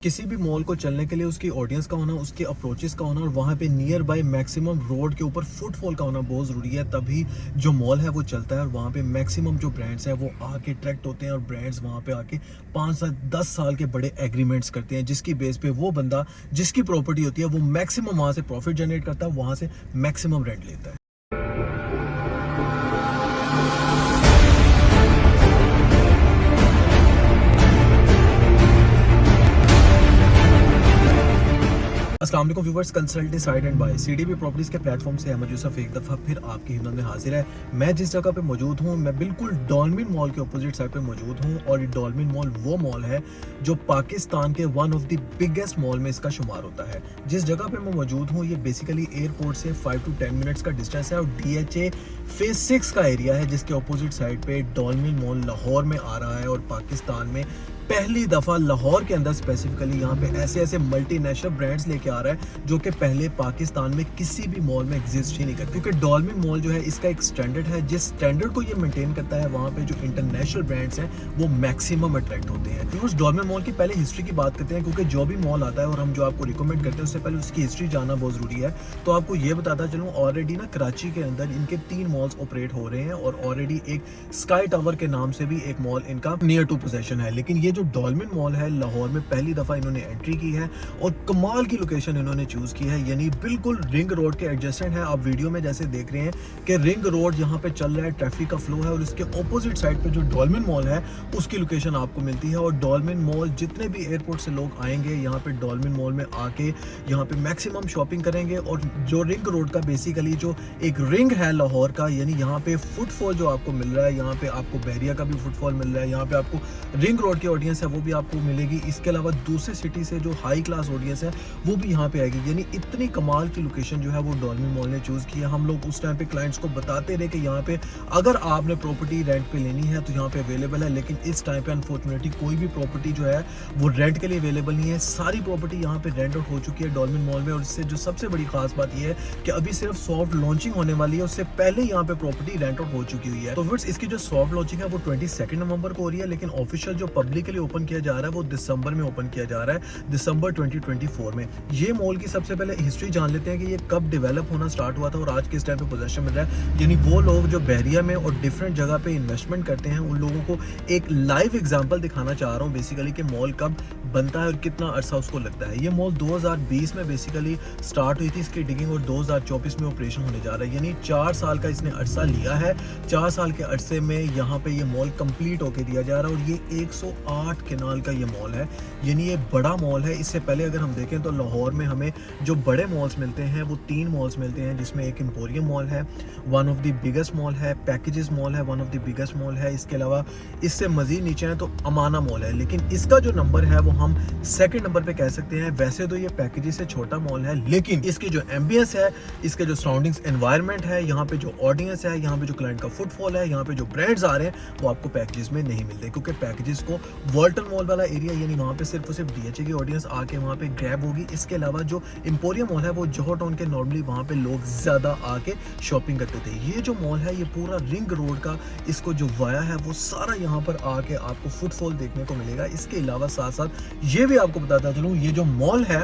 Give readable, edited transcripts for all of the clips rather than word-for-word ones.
किसी भी मॉल को चलने के लिए उसकी ऑडियंस का होना, उसके अप्रोचेस का होना और वहाँ पे नियर बाय मैक्सिमम रोड के ऊपर फुटफॉल का होना बहुत ज़रूरी है। तभी जो मॉल है वो चलता है और वहाँ पे मैक्सिमम जो ब्रांड्स हैं वो आके अट्रैक्ट होते हैं और ब्रांड्स वहाँ पे आके 5 से 10 साल के बड़े एग्रीमेंट्स करते हैं, जिसकी बेस पे वो बंदा जिसकी प्रॉपर्टी होती है वो मैक्सिमम वहाँ से प्रॉफिट जनरेट करता है, वहाँ से मैक्सिमम रेंट लेता है। अस्सलाम वालेकुम viewers, consult side and by CDB properties के प्लेटफॉर्म से अहमद यूसुफ एक दफ़ा फिर आपकी खिदमत में हाजिर है। मैं जिस जगह पे मौजूद हूँ, मैं बिल्कुल डॉल्मिन मॉल के अपोजिट साइड पे मौजूद हूँ और ये डॉल्मिन मॉल वो मॉल है जो पाकिस्तान के one of the biggest mall में इसका शुमार होता है। जिस जगह पे मैं मौजूद हूँ ये बेसिकली एयरपोर्ट से 5 to 10 मिनट्स का डिस्टेंस है और DHA फेज 6 का एरिया है, जिसके अपोजिट साइड पे डॉल्मिन मॉल लाहौर में आ रहा है और पाकिस्तान में पहली दफ़ा लाहौर के अंदर स्पेसिफिकली यहाँ पे ऐसे ऐसे मल्टीनेशनल ब्रांड्स लेके आ रहा है जो कि पहले पाकिस्तान में किसी भी मॉल में एग्जिस्ट ही नहीं करते। क्योंकि डॉल्मिन मॉल जो है इसका एक स्टैंडर्ड है, जिस स्टैंडर्ड को ये मेंटेन करता है वहाँ पे जो इंटरनेशनल ब्रांड्स हैं वो मैक्सिमम अट्रैक्ट होते हैं। तो उस डॉल्मिन मॉल की पहले हिस्ट्री की बात करते हैं, क्योंकि जो भी मॉल आता है और हम जो आपको रिकमेंड करते हैं उससे पहले उसकी हिस्ट्री जानना बहुत ज़रूरी है। तो आपको ये बताता चलूँ, ऑलरेडी ना कराची के अंदर इनके 3 मॉल्स ऑपरेट हो रहे हैं और ऑलरेडी एक स्काई टावर के नाम से भी एक मॉल इनका नियर टू पोजेशन है। लेकिन ये जो डॉल्मिन मॉल है लाहौर में पहली दफा इन्होंने एंट्री की है और कमाल की लोकेशन इन्होंने चूज की है, यानी बिल्कुल रिंग रोड के एडजेसेंट है। आप वीडियो में जैसे देख रहे हैं कि रिंग रोड यहाँ पे चल रहा है, ट्रैफिक का फ्लो है और उसके ऑपोजिट साइड पे जो डॉल्मिन मॉल है उसकी लोकेशन आपको मिलती है। और डॉल्मिन मॉल जितने भी एयरपोर्ट से लोग आएंगे यहाँ पे डॉल्मिन मॉल में आके यहाँ पे मैक्सिमम शॉपिंग करेंगे। और जो रिंग रोड का बेसिकली जो एक रिंग है लाहौर का, यानी यहाँ पे फुटफॉल जो आपको मिल रहा है, यहाँ पे आपको बहरिया का भी फुटफॉल मिल रहा है, यहाँ पे आपको रिंग रोड की ऑडियंस है वो भी आपको मिलेगी। इसके अलावा दूसरे सिटी से जो हाई क्लास ऑडियंस है वो भी यहाँ पे आएगी। यानी इतनी कमाल की लोकेशन जो है वो डॉल्मिन मॉल ने चूज की है। हम लोग उस टाइम पे क्लाइंट्स को बताते रहे कि यहाँ पे अगर आपने प्रॉपर्टी रेंट पे लेनी है तो यहाँ पे अवेलेबल है, लेकिन इस टाइम पे अनफॉर्चुनेटली कोई भी प्रॉपर्टी जो है वो रेंट के लिए अवेलेबल नहीं है। सारी प्रॉपर्टी यहाँ पे रेंट आउट हो चुकी है डॉल्मिन मॉल में। और इससे जो सबसे बड़ी खास बात यह है कि अभी सिर्फ सॉफ्ट लॉन्चिंग होने वाली है, उससे पहले यहाँ पे प्रॉपर्टी रेंट आउट हो चुकी हुई है। तो फिर इसकी जो सॉफ्ट लॉन्चिंग है वो 22 नवंबर को हो रही है, लेकिन ऑफिशियल जो पब्लिक के लिए ओपन किया जा रहा है वो दिसंबर में ओपन किया जा रहा है, दिसंबर 2024 में। ये मॉल की सबसे पहले हिस्ट्री जान लेते हैं कि ये कब डेवलप होना स्टार्ट हुआ था और आज किस टाइम पे पोजीशन मिल रहा है। यानी वो लोग जो बहरिया में और डिफरेंट जगह पे इन्वेस्टमेंट करते हैं उन लोगों को एक लाइव एग्जांपल दिखाना चाह रहा हूँ बेसिकली कि मॉल कब बनता है और कितना अरसा उसको लगता है। ये मॉल 2020 में बेसिकली स्टार्ट हुई थी इसकी डिगिंग और 2024 में ऑपरेशन होने जा रहा है, यानी 4 साल का इसने अरसा लिया है। 4 साल के अरसे में यहाँ पे ये मॉल कंप्लीट होके दिया जा रहा है और ये 108 केनाल का ये मॉल है, यानी ये बड़ा मॉल है। इससे पहले अगर हम देखें तो लाहौर में हमें जो बड़े मॉल्स मिलते हैं वो 3 मॉल्स मिलते हैं, जिसमें एक एम्पोरियम मॉल है, one of the biggest mall है, पैकेजेस मॉल है, one of the biggest mall है। इसके अलावा इससे मजीद नीचे है तो अमाना मॉल है, लेकिन इसका जो नंबर है वो हम सेकंड नंबर पे कह सकते हैं। वैसे तो ये पैकेजेस से छोटा मॉल है, लेकिन इसकी जो एम्बियंस है, इसके जो सराउंडिंग्स एनवायरनमेंट है, यहाँ पे जो ऑडियंस है, यहाँ पे जो क्लाइंट का फुटफॉल है, यहाँ पे जो ब्रांड्स आ रहे हैं वो आपको पैकेजेस में नहीं मिलते, क्योंकि पैकेजेस को वॉल्टन मॉल वाला एरिया यानी वहाँ पे सिर्फ और सिर्फ DHA की ऑडियंस आके वहाँ पे ग्रैब होगी। इसके अलावा जो एम्पोरियम मॉल है वो जोहर टाउन के नॉर्मली वहाँ पे लोग ज्यादा आके शॉपिंग करते थे। ये जो मॉल है ये पूरा रिंग रोड का इसको जो वाया है वो सारा यहाँ पर आके आपको फुटफॉल देखने को मिलेगा। इसके अलावा साथ साथ ये भी आपको बताता चलूँ, ये जो मॉल है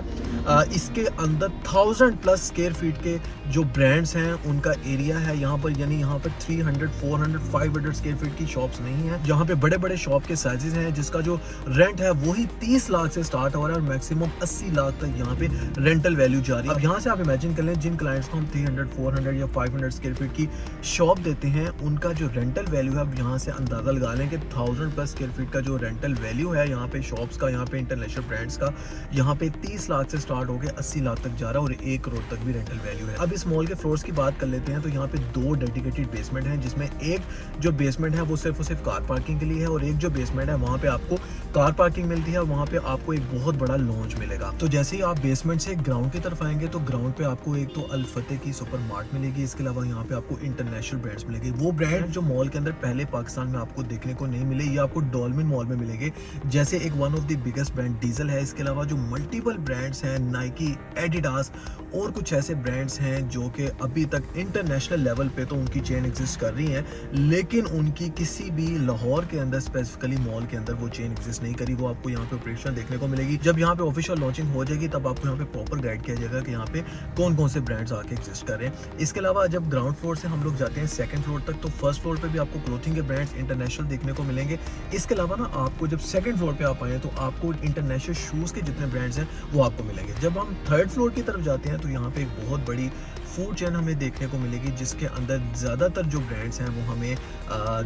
इसके अंदर 1000+ स्क्वायर फीट के जो ब्रांड्स हैं उनका एरिया है यहाँ पर, यानी यहाँ पर 300, 400, 500 स्क्वायर फीट की शॉप्स नहीं है। यहाँ पे बड़े बड़े शॉप के साइजेस हैं जिसका जो रेंट है वही 30 लाख से स्टार्ट हो रहा है और मैक्सिमम 80 लाख तक यहाँ पे रेंटल वैल्यू जा रही है। अब यहाँ से आप इमेजिन कर लें, जिन क्लाइंट्स को हम 300, 400 या 500 स्क्वायर फीट की शॉप देते हैं उनका जो रेंटल वैल्यू है, अब यहाँ से अंदाजा लगा लें कि 1000+ स्क्वायर फीट का जो रेंटल वैल्यू है यहाँ पे शॉप्स का, यहाँ पे इंटरनेशनल ब्रांड्स का, यहाँ पे 30 लाख से स्टार्ट हो गया 80 लाख तक जा रहा है और 1 करोड़ तक भी रेंटल वैल्यू है। अब इस मॉल के फ्लोर्स की बात कर लेते हैं तो यहाँ पे 2 डेडिकेटेड बेसमेंट हैं, जिसमें एक जो बेसमेंट है वो सिर्फ और सिर्फ कार पार्किंग के लिए है और एक जो बेसमेंट है वहाँ पे आपको कार पार्किंग मिलती है और वहाँ पे आपको एक बहुत बड़ा लॉन्च मिलेगा। तो जैसे ही आप बेसमेंट से ग्राउंड की तरफ आएंगे तो ग्राउंड पे आपको एक तो अल फतेह की सुपर मार्ट मिलेगी, इसके अलावा यहाँ पे आपको इंटरनेशनल ब्रांड्स मिलेंगे, वो ब्रांड जो मॉल के अंदर पहले पाकिस्तान में आपको देखने को नहीं मिले, ये आपको डॉल्मिन मॉल में मिलेंगे। जैसे एक one of the biggest brand diesel है, इसके अलावा जो मल्टीपल ब्रांड्स हैं नाइकी, एडिडास और कुछ ऐसे ब्रांड्स हैं जो कि अभी तक इंटरनेशनल लेवल पे तो उनकी चेन एग्जिस्ट कर रही हैं, लेकिन उनकी किसी भी लाहौर के अंदर स्पेसिफिकली मॉल के अंदर वो चेन एग्जिस्ट नहीं करी। वो आपको यहाँ पे ऑपरेशन देखने को मिलेगी। जब यहाँ पे ऑफिशियल लॉन्चिंग हो जाएगी तब आपको यहाँ पे प्रॉपर गाइड किया जाएगा कि यहाँ पे कौन कौन से ब्रांड्स आके एग्जिस्ट कर रहे हैं। इसके अलावा जब ग्राउंड फ्लोर से हम लोग जाते हैं सेकंड फ्लोर तक, तो फर्स्ट फ्लोर पे भी आपको क्लोथिंग के ब्रांड्स इंटरनेशनल देखने को मिलेंगे। इसके अलावा ना आपको जब सेकंड फ्लोर पे आप आए तो आपको इंटरनेशनल शूज़ के जितने ब्रांड्स हैं वो आपको मिलेंगे। जब हम थर्ड फ्लोर की तरफ जाते हैं तो यहाँ पे एक बहुत बड़ी फूड चेन हमें देखने को मिलेगी, जिसके अंदर ज़्यादातर जो ब्रांड्स हैं वो हमें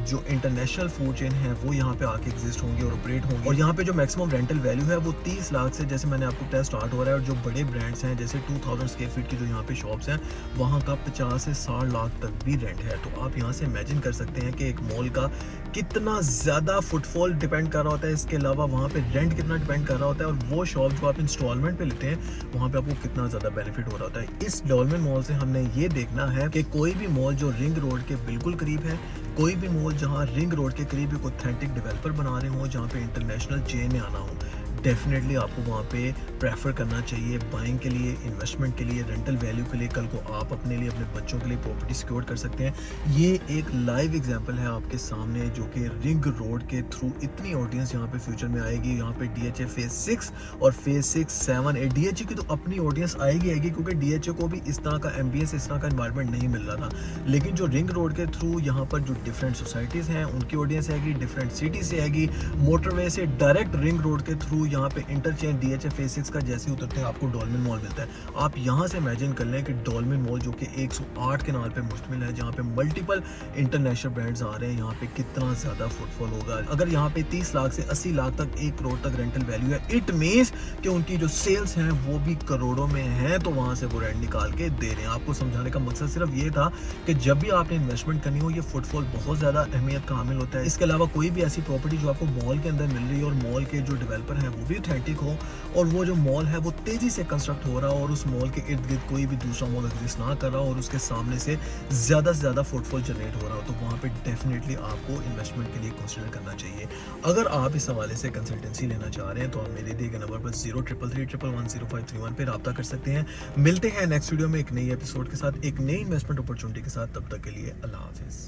जो इंटरनेशनल फूड चेन है वो यहाँ पे आके एग्जिस्ट होंगे और ऑपरेट होंगे। और यहाँ पे जो मैक्सिमम रेंटल वैल्यू है वो 30 लाख से, जैसे मैंने आपको टेस्ट स्टार्ट हो रहा है। और जो बड़े ब्रांड्स हैं जैसे 2000 स्क्वायर फीट की जो यहाँ पे शॉप्स हैं वहाँ का 50 से 60 लाख तक भी रेंट है। तो आप यहाँ से इमेजिन कर सकते हैं कि एक मॉल का कितना ज़्यादा फुटफॉल डिपेंड कर रहा होता है। इसके अलावा वहाँ पे रेंट कितना डिपेंड कर रहा होता है, और वो शॉप जो आप इंस्टॉलमेंट पे लेते हैं वहाँ पे आपको कितना ज़्यादा बेनिफिट हो रहा होता है। इस डॉल्मेन मॉल से हमने ये देखना है कि कोई भी मॉल जो रिंग रोड के बिल्कुल करीब है, कोई भी मॉल जहाँ रिंग रोड के करीब एक ऑथेंटिक डेवलपर बना रहे हो, जहाँ पे इंटरनेशनल चेन में आना हो, डेफिनेटली आपको वहाँ पे प्रेफर करना चाहिए बाइंग के लिए, इन्वेस्टमेंट के लिए, रेंटल वैल्यू के लिए। कल को आप अपने लिए, अपने बच्चों के लिए प्रॉपर्टी सिक्योर कर सकते हैं। ये एक लाइव एग्जांपल है आपके सामने, जो कि रिंग रोड के थ्रू इतनी ऑडियंस यहाँ पे फ्यूचर में आएगी। यहाँ पे DHA फेज 6 और फेज 6, 7, 8 DHA की तो अपनी ऑडियंस आएगी, क्योंकि DHA को भी इस तरह का एम्बियंस, इस तरह का एनवायरनमेंट नहीं मिल रहा था। लेकिन जो रिंग रोड के थ्रू यहाँ पर जो डिफरेंट सोसाइटीज़ हैं उनकी ऑडियंस आएगी, डिफरेंट सिटी से आएगी, मोटरवे से डायरेक्ट रिंग रोड के थ्रू यहाँ पे इंटरचेंज DHA फेज 6 का जैसे उतरते हैं आपको डॉल्मेन मॉल मिलता है। आप यहाँ से इमेजिन कर लें कि डॉल्मेन मॉल जो कि 108 के नाल पे मुश्तमिल है, जहाँ पे मल्टीपल इंटरनेशनल ब्रांड्स आ रहे हैं, यहाँ पे कितना ज़्यादा फुटफॉल होगा। अगर यहाँ पे 30 लाख से 80 लाख तक, 1 करोड़ तक रेंटल वैल्यू है, इट मीन्स कि उनकी जो सेल्स हैं वो भी करोड़ों में हैं, तो वहाँ से वो रेंट निकाल के दे रहे हैं। आपको समझाने का मकसद सिर्फ ये था कि जब भी आपने इन्वेस्टमेंट करनी हो, ये फुटफॉल बहुत ज़्यादा अहमियत का हामिल होता है। इसके अलावा कोई भी ऐसी प्रॉपर्टी जो आपको मॉल के अंदर मिल रही है और मॉल के जो डेवलपर हैं वो भी ऑथेंटिक हो, और वो जो मॉल है वो तेजी से कंस्ट्रक्ट हो रहा हो, और उस मॉल के इर्द गिर्द कोई भी दूसरा मॉल एग्जिस्ट ना कर रहा हो, और उसके सामने से ज़्यादा से ज़्यादा फुटफॉल जनरेट हो रहा हो, तो वहाँ पे डेफिनेटली आपको इन्वेस्टमेंट के लिए कंसिडर करना चाहिए। अगर आप इस हवाले से कंसल्टेंसी लेना चाह रहे हैं तो आप मेरे दिए गए नंबर पर 0333110531 पे रब्ता कर सकते हैं। मिलते हैं नेक्स्ट वीडियो में एक नई एपिसोड के साथ, एक नई इन्वेस्टमेंट अपॉर्चुनिटी के साथ। तब तक के लिए अल्लाह हाफिज़।